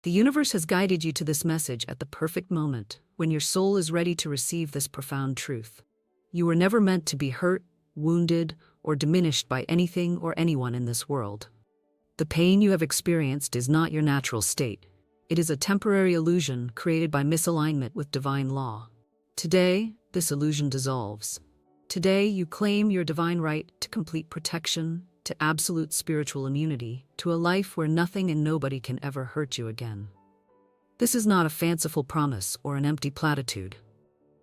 The universe has guided you to this message at the perfect moment, when your soul is ready to receive this profound truth. You were never meant to be hurt, wounded, or diminished by anything or anyone in this world. The pain you have experienced is not your natural state. It is a temporary illusion created by misalignment with divine law. Today, this illusion dissolves. Today, you claim your divine right to complete protection, to absolute spiritual immunity, to a life where nothing and nobody can ever hurt you again. This is not a fanciful promise or an empty platitude.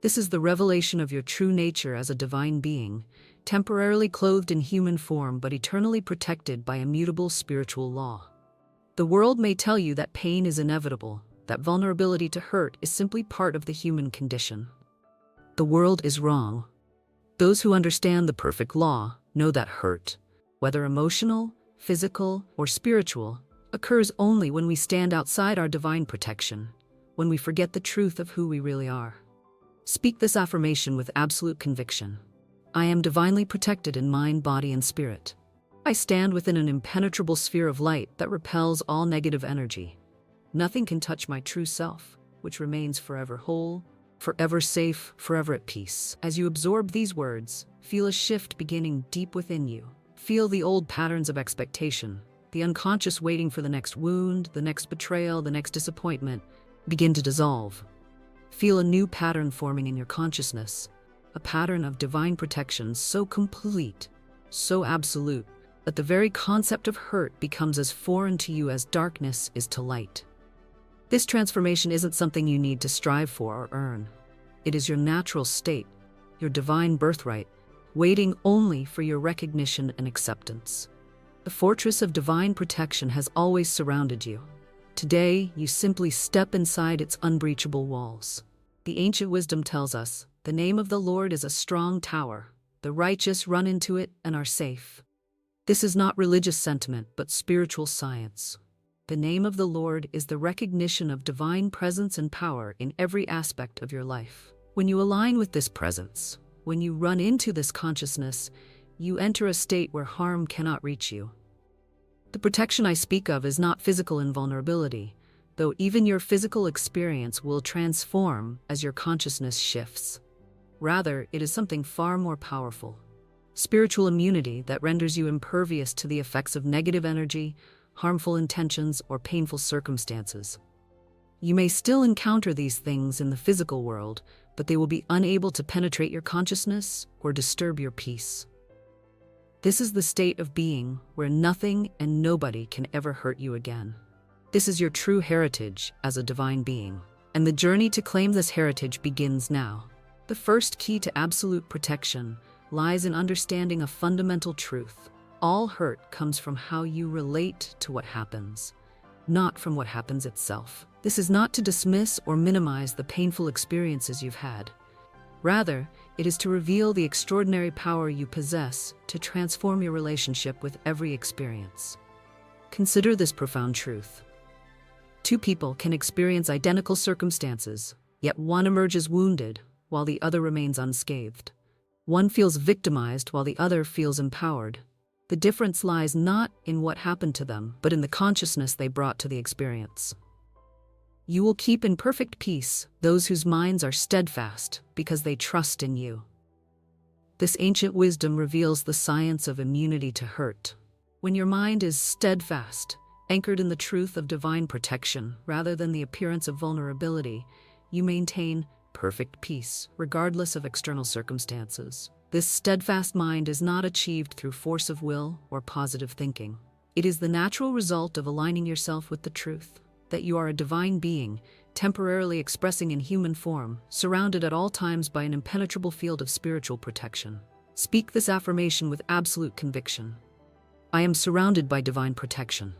This is the revelation of your true nature as a divine being, temporarily clothed in human form but eternally protected by immutable spiritual law. The world may tell you that pain is inevitable, that vulnerability to hurt is simply part of the human condition. The world is wrong. Those who understand the perfect law know that hurt, whether emotional, physical, or spiritual, occurs only when we stand outside our divine protection, when we forget the truth of who we really are. Speak this affirmation with absolute conviction. I am divinely protected in mind, body, and spirit. I stand within an impenetrable sphere of light that repels all negative energy. Nothing can touch my true self, which remains forever whole, forever safe, forever at peace. As you absorb these words, feel a shift beginning deep within you. Feel the old patterns of expectation, the unconscious waiting for the next wound, the next betrayal, the next disappointment, begin to dissolve. Feel a new pattern forming in your consciousness, a pattern of divine protection so complete, so absolute, that the very concept of hurt becomes as foreign to you as darkness is to light. This transformation isn't something you need to strive for or earn. It is your natural state, your divine birthright, waiting only for your recognition and acceptance. The fortress of divine protection has always surrounded you. Today, you simply step inside its unbreachable walls. The ancient wisdom tells us, the name of the Lord is a strong tower. The righteous run into it and are safe. This is not religious sentiment, but spiritual science. The name of the Lord is the recognition of divine presence and power in every aspect of your life. When you align with this presence, when you run into this consciousness, you enter a state where harm cannot reach you. The protection I speak of is not physical invulnerability, though even your physical experience will transform as your consciousness shifts. Rather, it is something far more powerful. Spiritual immunity that renders you impervious to the effects of negative energy, harmful intentions, or painful circumstances. You may still encounter these things in the physical world, but they will be unable to penetrate your consciousness or disturb your peace. This is the state of being where nothing and nobody can ever hurt you again. This is your true heritage as a divine being, and the journey to claim this heritage begins now. The first key to absolute protection lies in understanding a fundamental truth. All hurt comes from how you relate to what happens, not from what happens itself. This is not to dismiss or minimize the painful experiences you've had. Rather, it is to reveal the extraordinary power you possess to transform your relationship with every experience. Consider this profound truth. Two people can experience identical circumstances, yet one emerges wounded while the other remains unscathed. One feels victimized while the other feels empowered. The difference lies not in what happened to them, but in the consciousness they brought to the experience. You will keep in perfect peace those whose minds are steadfast because they trust in you. This ancient wisdom reveals the science of immunity to hurt. When your mind is steadfast, anchored in the truth of divine protection rather than the appearance of vulnerability, you maintain perfect peace regardless of external circumstances. This steadfast mind is not achieved through force of will or positive thinking. It is the natural result of aligning yourself with the truth that you are a divine being, temporarily expressing in human form, surrounded at all times by an impenetrable field of spiritual protection. Speak this affirmation with absolute conviction. I am surrounded by divine protection.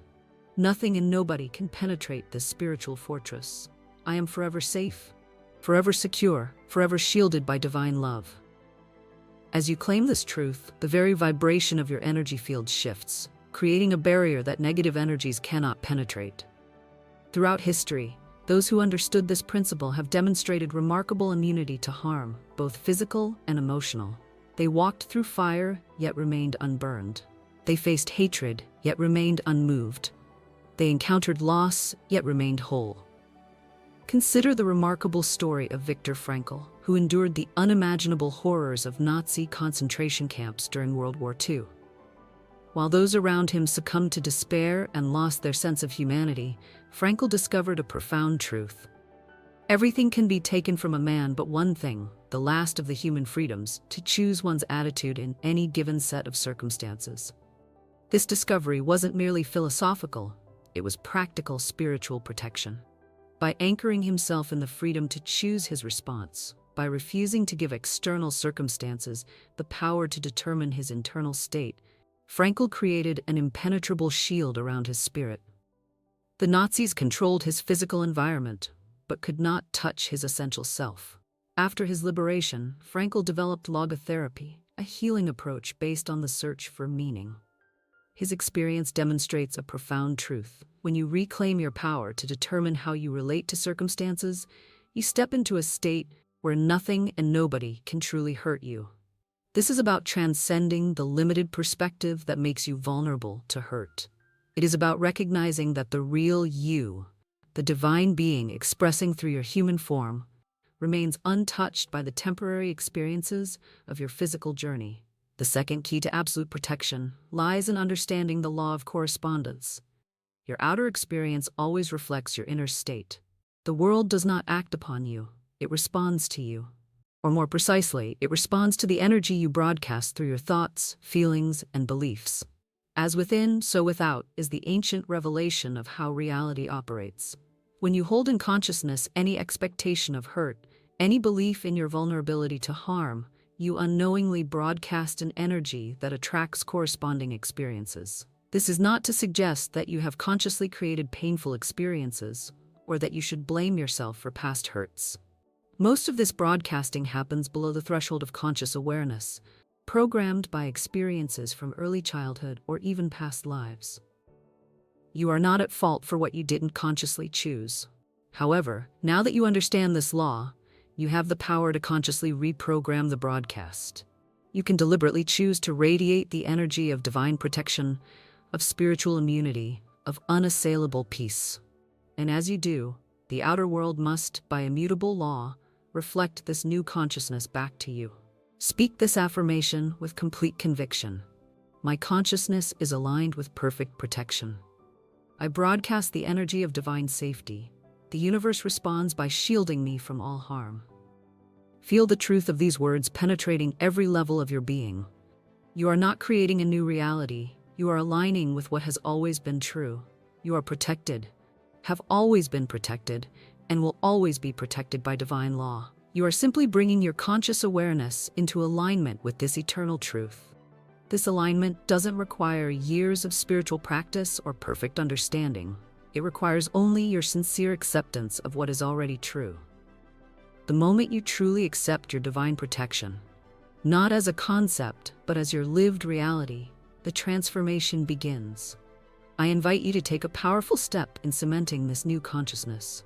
Nothing and nobody can penetrate this spiritual fortress. I am forever safe, forever secure, forever shielded by divine love. As you claim this truth, the very vibration of your energy field shifts, creating a barrier that negative energies cannot penetrate. Throughout history, those who understood this principle have demonstrated remarkable immunity to harm, both physical and emotional. They walked through fire, yet remained unburned. They faced hatred, yet remained unmoved. They encountered loss, yet remained whole. Consider the remarkable story of Viktor Frankl, who endured the unimaginable horrors of Nazi concentration camps during World War II. While those around him succumbed to despair and lost their sense of humanity, Frankl discovered a profound truth. Everything can be taken from a man but one thing, the last of the human freedoms, to choose one's attitude in any given set of circumstances. This discovery wasn't merely philosophical, it was practical spiritual protection. By anchoring himself in the freedom to choose his response, by refusing to give external circumstances the power to determine his internal state, Frankl created an impenetrable shield around his spirit. The Nazis controlled his physical environment, but could not touch his essential self. After his liberation, Frankl developed logotherapy, a healing approach based on the search for meaning. His experience demonstrates a profound truth. When you reclaim your power to determine how you relate to circumstances, you step into a state where nothing and nobody can truly hurt you. This is about transcending the limited perspective that makes you vulnerable to hurt. It is about recognizing that the real you, the divine being expressing through your human form, remains untouched by the temporary experiences of your physical journey. The second key to absolute protection lies in understanding the law of correspondence. Your outer experience always reflects your inner state. The world does not act upon you, it responds to you. Or more precisely, it responds to the energy you broadcast through your thoughts, feelings, and beliefs. As within, so without is the ancient revelation of how reality operates. When you hold in consciousness any expectation of hurt, any belief in your vulnerability to harm, you unknowingly broadcast an energy that attracts corresponding experiences. This is not to suggest that you have consciously created painful experiences, or that you should blame yourself for past hurts. Most of this broadcasting happens below the threshold of conscious awareness, programmed by experiences from early childhood or even past lives. You are not at fault for what you didn't consciously choose. However, now that you understand this law, you have the power to consciously reprogram the broadcast. You can deliberately choose to radiate the energy of divine protection, of spiritual immunity, of unassailable peace. And as you do, the outer world must, by immutable law, reflect this new consciousness back to you. Speak this affirmation with complete conviction. My consciousness is aligned with perfect protection. I broadcast the energy of divine safety. The universe responds by shielding me from all harm. Feel the truth of these words penetrating every level of your being. You are not creating a new reality. You are aligning with what has always been true. You are protected, have always been protected, and will always be protected by divine law. You are simply bringing your conscious awareness into alignment with this eternal truth. This alignment doesn't require years of spiritual practice or perfect understanding. It requires only your sincere acceptance of what is already true. The moment you truly accept your divine protection, not as a concept, but as your lived reality, the transformation begins. I invite you to take a powerful step in cementing this new consciousness.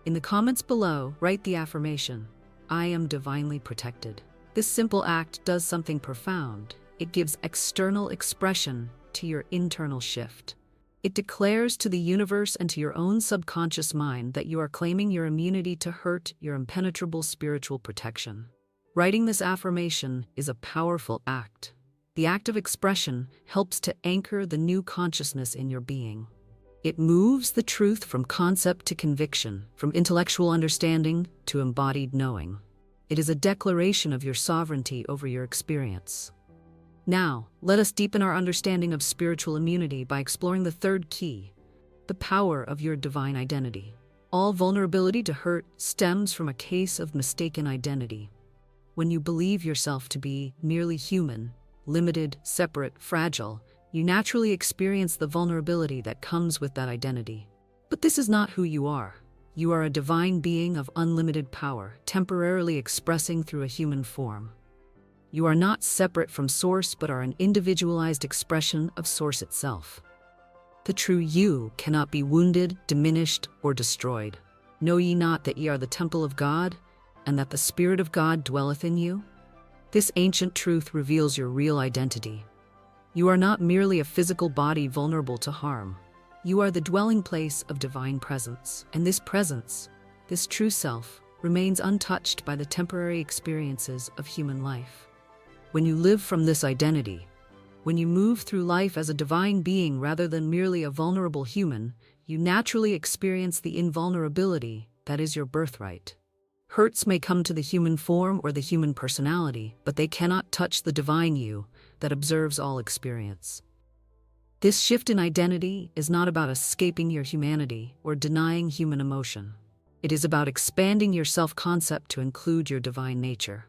In the comments below, write the affirmation, I am divinely protected. This simple act does something profound. It gives external expression to your internal shift. It declares to the universe and to your own subconscious mind that you are claiming your immunity to hurt, your impenetrable spiritual protection. Writing this affirmation is a powerful act. The act of expression helps to anchor the new consciousness in your being. It moves the truth from concept to conviction, from intellectual understanding to embodied knowing. It is a declaration of your sovereignty over your experience. Now, let us deepen our understanding of spiritual immunity by exploring the third key, the power of your divine identity. All vulnerability to hurt stems from a case of mistaken identity. When you believe yourself to be merely human, limited, separate, fragile, you naturally experience the vulnerability that comes with that identity. But this is not who you are. You are a divine being of unlimited power, temporarily expressing through a human form. You are not separate from Source, but are an individualized expression of Source itself. The true you cannot be wounded, diminished, or destroyed. Know ye not that ye are the temple of God, and that the Spirit of God dwelleth in you? This ancient truth reveals your real identity. You are not merely a physical body vulnerable to harm. You are the dwelling place of divine presence, and this presence, this true self, remains untouched by the temporary experiences of human life. When you live from this identity, when you move through life as a divine being rather than merely a vulnerable human, you naturally experience the invulnerability that is your birthright. Hurts may come to the human form or the human personality, but they cannot touch the divine you that observes all experience. This shift in identity is not about escaping your humanity or denying human emotion. It is about expanding your self-concept to include your divine nature.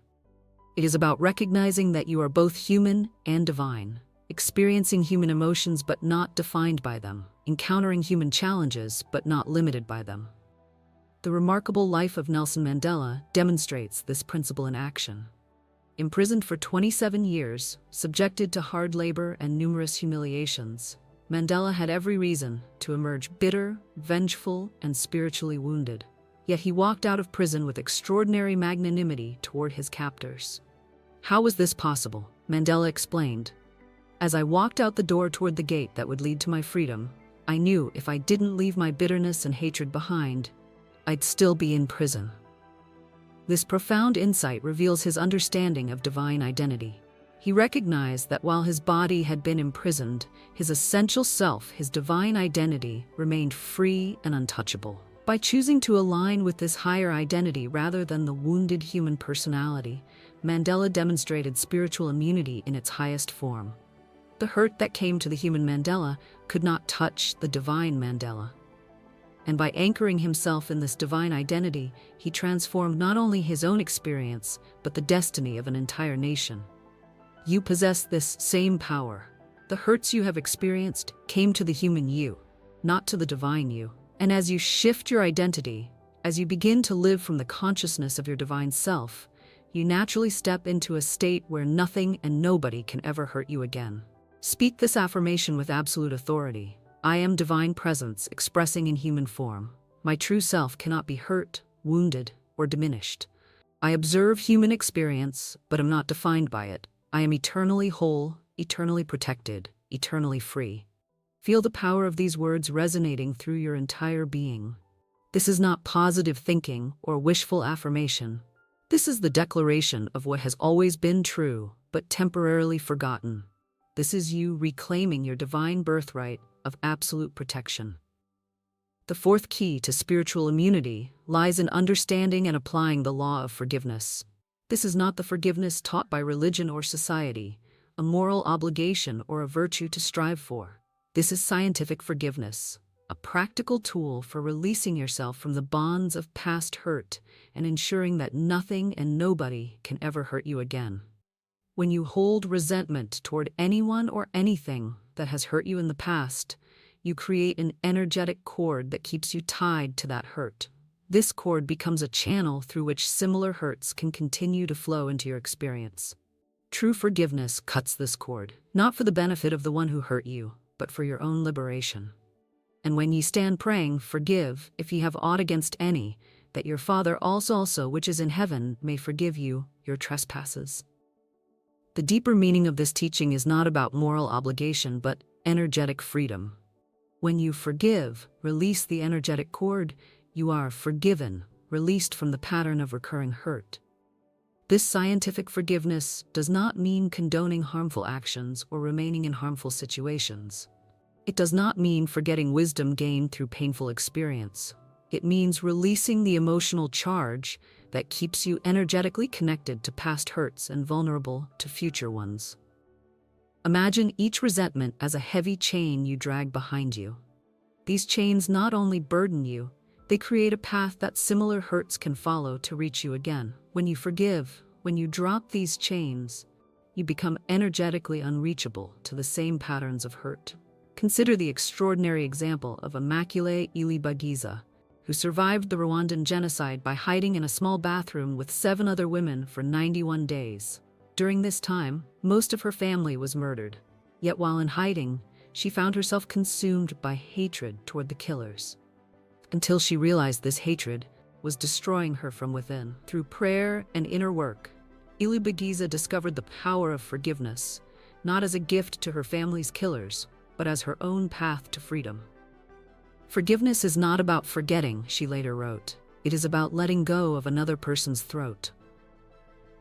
It is about recognizing that you are both human and divine, experiencing human emotions but not defined by them, encountering human challenges but not limited by them. The remarkable life of Nelson Mandela demonstrates this principle in action. Imprisoned for 27 years, subjected to hard labor and numerous humiliations, Mandela had every reason to emerge bitter, vengeful, and spiritually wounded. Yet he walked out of prison with extraordinary magnanimity toward his captors. How was this possible? Mandela explained. As I walked out the door toward the gate that would lead to my freedom, I knew if I didn't leave my bitterness and hatred behind, I'd still be in prison. This profound insight reveals his understanding of divine identity. He recognized that while his body had been imprisoned, his essential self, his divine identity, remained free and untouchable. By choosing to align with this higher identity rather than the wounded human personality, Mandela demonstrated spiritual immunity in its highest form. The hurt that came to the human Mandela could not touch the divine Mandela. And by anchoring himself in this divine identity, he transformed not only his own experience, but the destiny of an entire nation. You possess this same power. The hurts you have experienced came to the human you, not to the divine you. And as you shift your identity, as you begin to live from the consciousness of your divine self, you naturally step into a state where nothing and nobody can ever hurt you again. Speak this affirmation with absolute authority. I am divine presence expressing in human form. My true self cannot be hurt, wounded, or diminished. I observe human experience, but am not defined by it. I am eternally whole, eternally protected, eternally free. Feel the power of these words resonating through your entire being. This is not positive thinking or wishful affirmation. This is the declaration of what has always been true, but temporarily forgotten. This is you reclaiming your divine birthright of absolute protection. The fourth key to spiritual immunity lies in understanding and applying the law of forgiveness. This is not the forgiveness taught by religion or society, a moral obligation or a virtue to strive for. This is scientific forgiveness, a practical tool for releasing yourself from the bonds of past hurt and ensuring that nothing and nobody can ever hurt you again. When you hold resentment toward anyone or anything that has hurt you in the past, you create an energetic cord that keeps you tied to that hurt. This cord becomes a channel through which similar hurts can continue to flow into your experience. True forgiveness cuts this cord, not for the benefit of the one who hurt you, but for your own liberation. And when ye stand praying, forgive, if ye have aught against any, that your Father also which is in heaven may forgive you your trespasses. The deeper meaning of this teaching is not about moral obligation, but energetic freedom. When you forgive, release the energetic cord, you are forgiven, released from the pattern of recurring hurt. This scientific forgiveness does not mean condoning harmful actions or remaining in harmful situations. It does not mean forgetting wisdom gained through painful experience. It means releasing the emotional charge that keeps you energetically connected to past hurts and vulnerable to future ones. Imagine each resentment as a heavy chain you drag behind you. These chains not only burden you, they create a path that similar hurts can follow to reach you again. When you forgive, when you drop these chains, you become energetically unreachable to the same patterns of hurt. Consider the extraordinary example of Immaculée Ilibagiza, who survived the Rwandan genocide by hiding in a small bathroom with 7 other women for 91 days. During this time, most of her family was murdered. Yet while in hiding, she found herself consumed by hatred toward the killers. Until she realized this hatred was destroying her from within. Through prayer and inner work, Ilibagiza discovered the power of forgiveness, not as a gift to her family's killers, but as her own path to freedom. Forgiveness is not about forgetting, she later wrote. It is about letting go of another person's throat.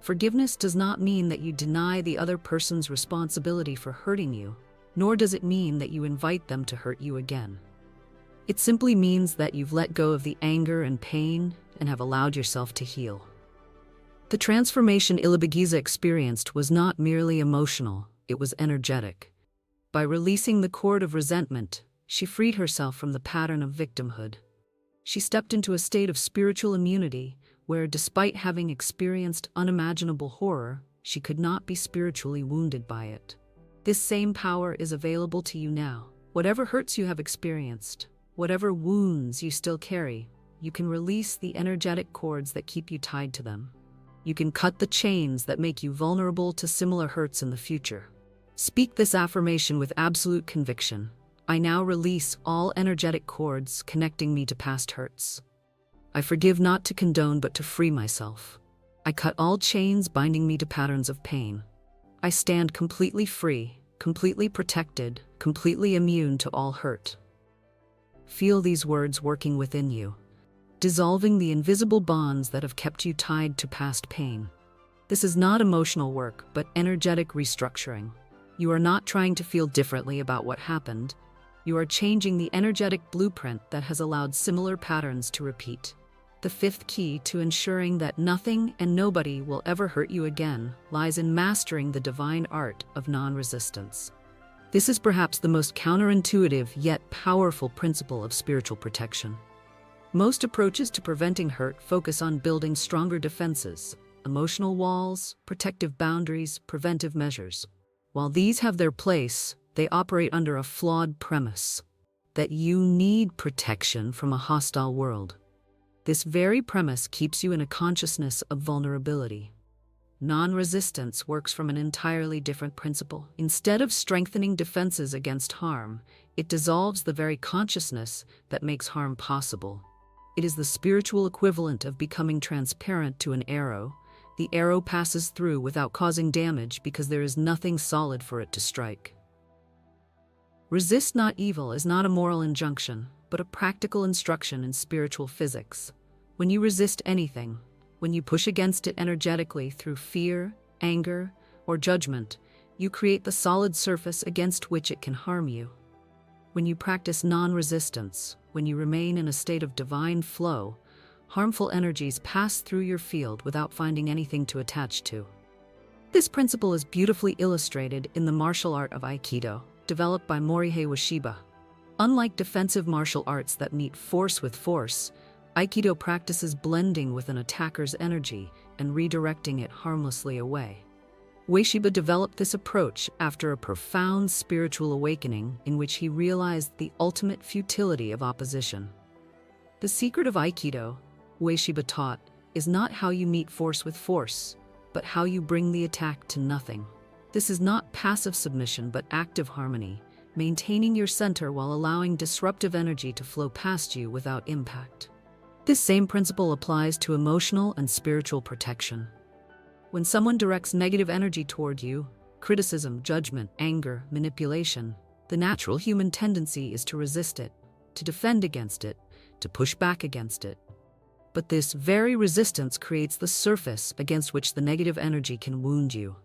Forgiveness does not mean that you deny the other person's responsibility for hurting you, nor does it mean that you invite them to hurt you again. It simply means that you've let go of the anger and pain and have allowed yourself to heal. The transformation Ilibagiza experienced was not merely emotional, it was energetic. By releasing the cord of resentment, she freed herself from the pattern of victimhood. She stepped into a state of spiritual immunity where, despite having experienced unimaginable horror, she could not be spiritually wounded by it. This same power is available to you now. Whatever hurts you have experienced, whatever wounds you still carry, you can release the energetic cords that keep you tied to them. You can cut the chains that make you vulnerable to similar hurts in the future. Speak this affirmation with absolute conviction. I now release all energetic cords connecting me to past hurts. I forgive not to condone but to free myself. I cut all chains binding me to patterns of pain. I stand completely free, completely protected, completely immune to all hurt. Feel these words working within you, dissolving the invisible bonds that have kept you tied to past pain. This is not emotional work, but energetic restructuring. You are not trying to feel differently about what happened. You are changing the energetic blueprint that has allowed similar patterns to repeat. The fifth key to ensuring that nothing and nobody will ever hurt you again lies in mastering the divine art of non-resistance. This is perhaps the most counterintuitive yet powerful principle of spiritual protection. Most approaches to preventing hurt focus on building stronger defenses, emotional walls, protective boundaries, preventive measures. While these have their place, they operate under a flawed premise that you need protection from a hostile world. This very premise keeps you in a consciousness of vulnerability. Non-resistance works from an entirely different principle. Instead of strengthening defenses against harm, it dissolves the very consciousness that makes harm possible. It is the spiritual equivalent of becoming transparent to an arrow. The arrow passes through without causing damage because there is nothing solid for it to strike. Resist not evil is not a moral injunction, but a practical instruction in spiritual physics. When you resist anything, when you push against it energetically through fear, anger, or judgment, you create the solid surface against which it can harm you. When you practice non-resistance, when you remain in a state of divine flow, harmful energies pass through your field without finding anything to attach to. This principle is beautifully illustrated in the martial art of Aikido, developed by Morihei Ueshiba. Unlike defensive martial arts that meet force with force, Aikido practices blending with an attacker's energy and redirecting it harmlessly away. Ueshiba developed this approach after a profound spiritual awakening in which he realized the ultimate futility of opposition. The secret of Aikido, Ueshiba taught, is not how you meet force with force, but how you bring the attack to nothing. This is not passive submission but active harmony, maintaining your center while allowing disruptive energy to flow past you without impact. This same principle applies to emotional and spiritual protection. When someone directs negative energy toward you, criticism, judgment, anger, manipulation, the natural human tendency is to resist it, to defend against it, to push back against it. But this very resistance creates the surface against which the negative energy can wound you.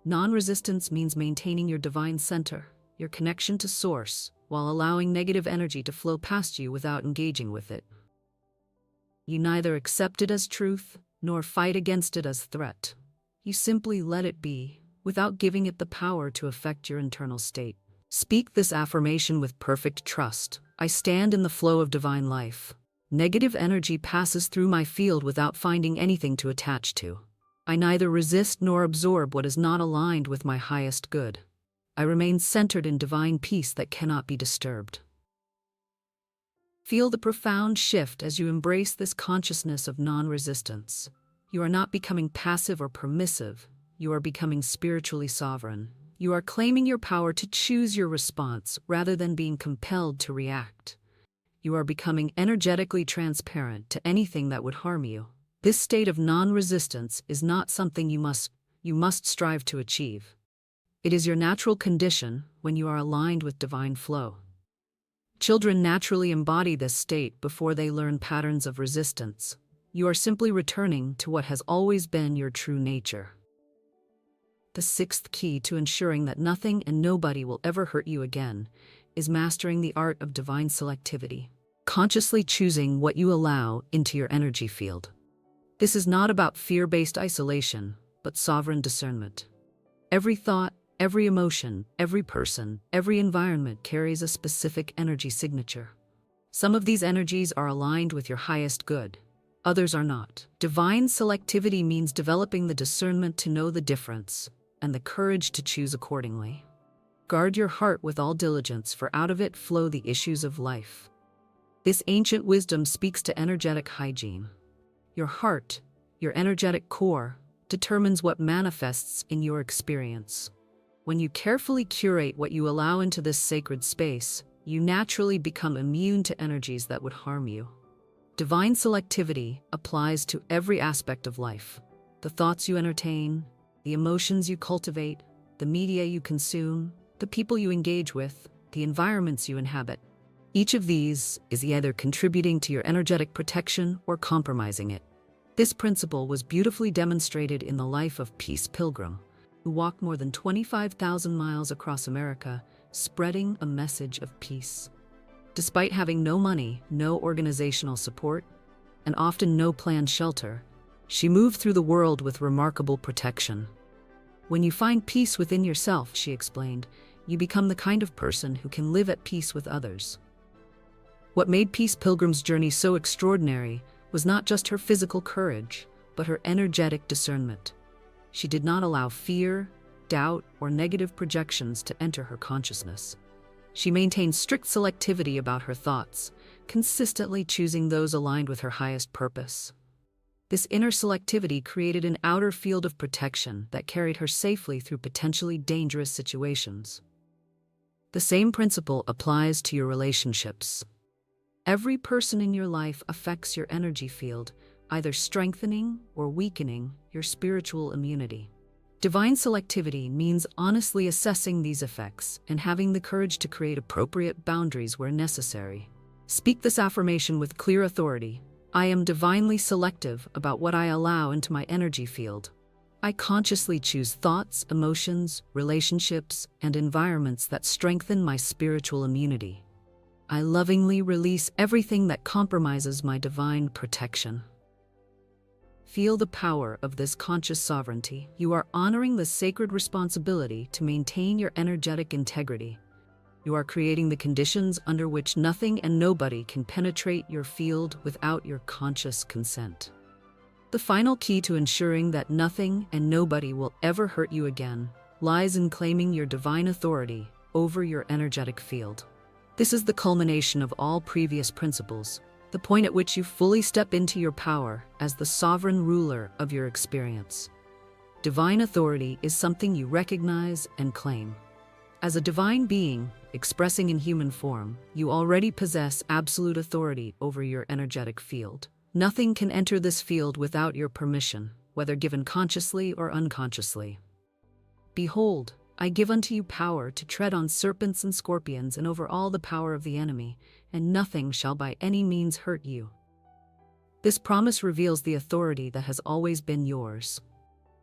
Non-resistance means maintaining your divine center, your connection to source, while allowing negative energy to flow past you without engaging with it. You neither accept it as truth, nor fight against it as threat. You simply let it be, without giving it the power to affect your internal state. Speak this affirmation with perfect trust. I stand in the flow of divine life. Negative energy passes through my field without finding anything to attach to. I neither resist nor absorb what is not aligned with my highest good. I remain centered in divine peace that cannot be disturbed. Feel the profound shift as you embrace this consciousness of non-resistance. You are not becoming passive or permissive. You are becoming spiritually sovereign. You are claiming your power to choose your response rather than being compelled to react. You are becoming energetically transparent to anything that would harm you. This state of non-resistance is not something you must strive to achieve. It is your natural condition when you are aligned with divine flow. Children naturally embody this state before they learn patterns of resistance. You are simply returning to what has always been your true nature. The sixth key to ensuring that nothing and nobody will ever hurt you again is mastering the art of divine selectivity, consciously choosing what you allow into your energy field. This is not about fear-based isolation, but sovereign discernment. Every thought, every emotion, every person, every environment carries a specific energy signature. Some of these energies are aligned with your highest good. Others are not. Divine selectivity means developing the discernment to know the difference and the courage to choose accordingly. Guard your heart with all diligence, for out of it flow the issues of life. This ancient wisdom speaks to energetic hygiene. Your heart, your energetic core, determines what manifests in your experience. When you carefully curate what you allow into this sacred space, you naturally become immune to energies that would harm you. Divine selectivity applies to every aspect of life. The thoughts you entertain, the emotions you cultivate, the media you consume, the people you engage with, the environments you inhabit. Each of these is either contributing to your energetic protection or compromising it. This principle was beautifully demonstrated in the life of Peace Pilgrim, who walked more than 25,000 miles across America, spreading a message of peace. Despite having no money, no organizational support, and often no planned shelter, she moved through the world with remarkable protection. When you find peace within yourself, she explained, you become the kind of person who can live at peace with others. What made Peace Pilgrim's journey so extraordinary was not just her physical courage, but her energetic discernment. She did not allow fear, doubt, or negative projections to enter her consciousness. She maintained strict selectivity about her thoughts, consistently choosing those aligned with her highest purpose. This inner selectivity created an outer field of protection that carried her safely through potentially dangerous situations. The same principle applies to your relationships. Every person in your life affects your energy field, either strengthening or weakening your spiritual immunity. Divine selectivity means honestly assessing these effects and having the courage to create appropriate boundaries where necessary. Speak this affirmation with clear authority. I am divinely selective about what I allow into my energy field. I consciously choose thoughts, emotions, relationships, and environments that strengthen my spiritual immunity. I lovingly release everything that compromises my divine protection. Feel the power of this conscious sovereignty. You are honoring the sacred responsibility to maintain your energetic integrity. You are creating the conditions under which nothing and nobody can penetrate your field without your conscious consent. The final key to ensuring that nothing and nobody will ever hurt you again lies in claiming your divine authority over your energetic field. This is the culmination of all previous principles, the point at which you fully step into your power as the sovereign ruler of your experience. Divine authority is something you recognize and claim. As a divine being, expressing in human form, you already possess absolute authority over your energetic field. Nothing can enter this field without your permission, whether given consciously or unconsciously. Behold, I give unto you power to tread on serpents and scorpions and over all the power of the enemy, and nothing shall by any means hurt you. This promise reveals the authority that has always been yours.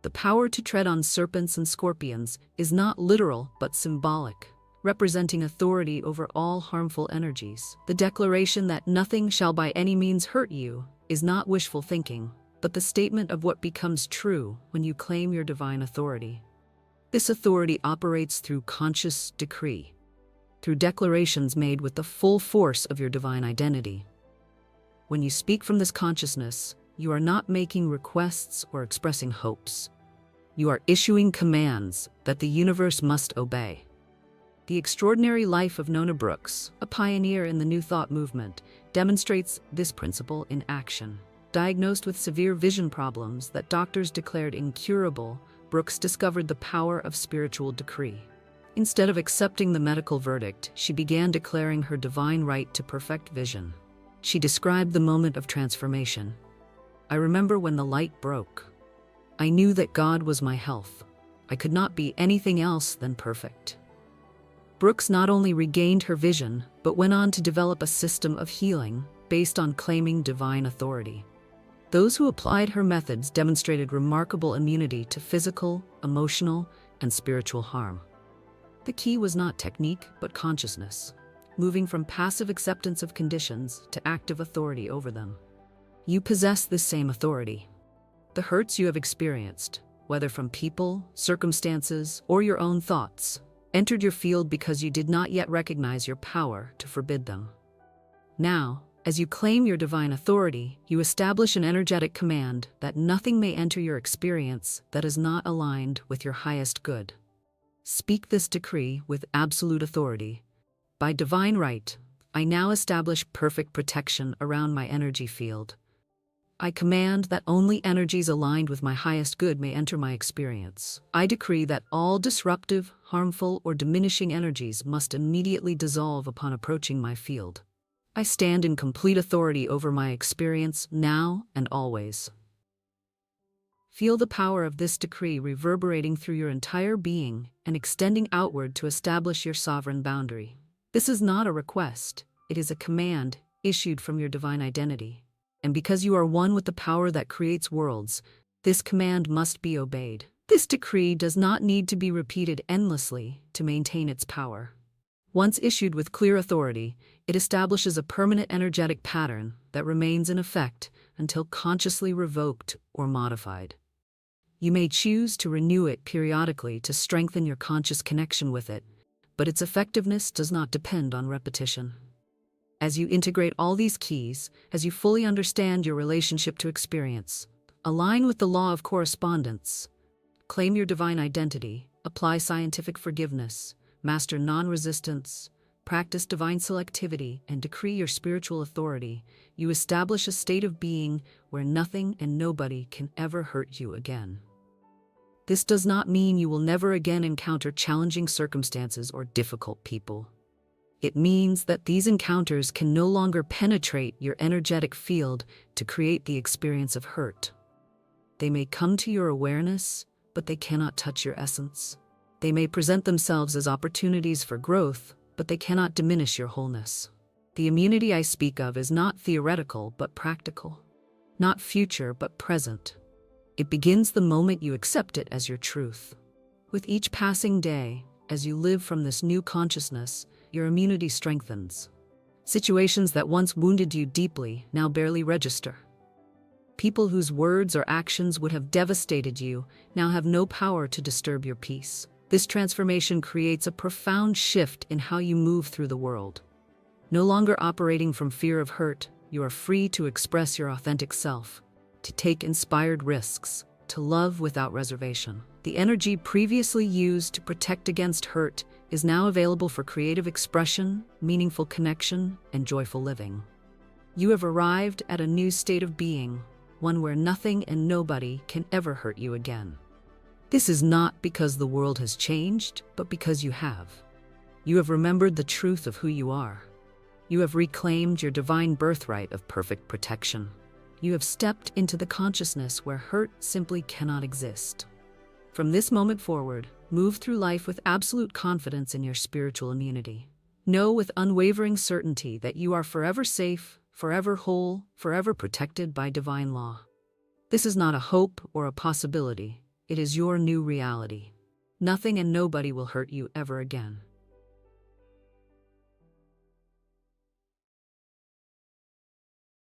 The power to tread on serpents and scorpions is not literal but symbolic, representing authority over all harmful energies. The declaration that nothing shall by any means hurt you is not wishful thinking, but the statement of what becomes true when you claim your divine authority. This authority operates through conscious decree, through declarations made with the full force of your divine identity. When you speak from this consciousness, you are not making requests or expressing hopes. You are issuing commands that the universe must obey. The extraordinary life of Nona Brooks, a pioneer in the New Thought movement, demonstrates this principle in action. Diagnosed with severe vision problems that doctors declared incurable, Brooks discovered the power of spiritual decree. Instead of accepting the medical verdict, she began declaring her divine right to perfect vision. She described the moment of transformation. I remember when the light broke. I knew that God was my health. I could not be anything else than perfect. Brooks not only regained her vision, but went on to develop a system of healing based on claiming divine authority. Those who applied her methods demonstrated remarkable immunity to physical, emotional, and spiritual harm. The key was not technique, but consciousness, moving from passive acceptance of conditions to active authority over them. You possess this same authority. The hurts you have experienced, whether from people, circumstances, or your own thoughts, entered your field because you did not yet recognize your power to forbid them. Now, as you claim your divine authority, you establish an energetic command that nothing may enter your experience that is not aligned with your highest good. Speak this decree with absolute authority. By divine right, I now establish perfect protection around my energy field. I command that only energies aligned with my highest good may enter my experience. I decree that all disruptive, harmful, or diminishing energies must immediately dissolve upon approaching my field. I stand in complete authority over my experience now and always. Feel the power of this decree reverberating through your entire being and extending outward to establish your sovereign boundary. This is not a request, it is a command issued from your divine identity. And because you are one with the power that creates worlds, this command must be obeyed. This decree does not need to be repeated endlessly to maintain its power. Once issued with clear authority, it establishes a permanent energetic pattern that remains in effect until consciously revoked or modified. You may choose to renew it periodically to strengthen your conscious connection with it, but its effectiveness does not depend on repetition. As you integrate all these keys, as you fully understand your relationship to experience, align with the law of correspondence, claim your divine identity, apply scientific forgiveness, master non-resistance, practice divine selectivity, and decree your spiritual authority, you establish a state of being where nothing and nobody can ever hurt you again. This does not mean you will never again encounter challenging circumstances or difficult people. It means that these encounters can no longer penetrate your energetic field to create the experience of hurt. They may come to your awareness, but they cannot touch your essence. They may present themselves as opportunities for growth, but they cannot diminish your wholeness. The immunity I speak of is not theoretical but practical, not future but present. It begins the moment you accept it as your truth. With each passing day, as you live from this new consciousness, your immunity strengthens. Situations that once wounded you deeply now barely register. People whose words or actions would have devastated you now have no power to disturb your peace. This transformation creates a profound shift in how you move through the world. No longer operating from fear of hurt, you are free to express your authentic self, to take inspired risks, to love without reservation. The energy previously used to protect against hurt is now available for creative expression, meaningful connection, and joyful living. You have arrived at a new state of being, one where nothing and nobody can ever hurt you again. This is not because the world has changed, but because you have. You have remembered the truth of who you are. You have reclaimed your divine birthright of perfect protection. You have stepped into the consciousness where hurt simply cannot exist. From this moment forward, move through life with absolute confidence in your spiritual immunity. Know with unwavering certainty that you are forever safe, forever whole, forever protected by divine law. This is not a hope or a possibility. It is your new reality. Nothing and nobody will hurt you ever again.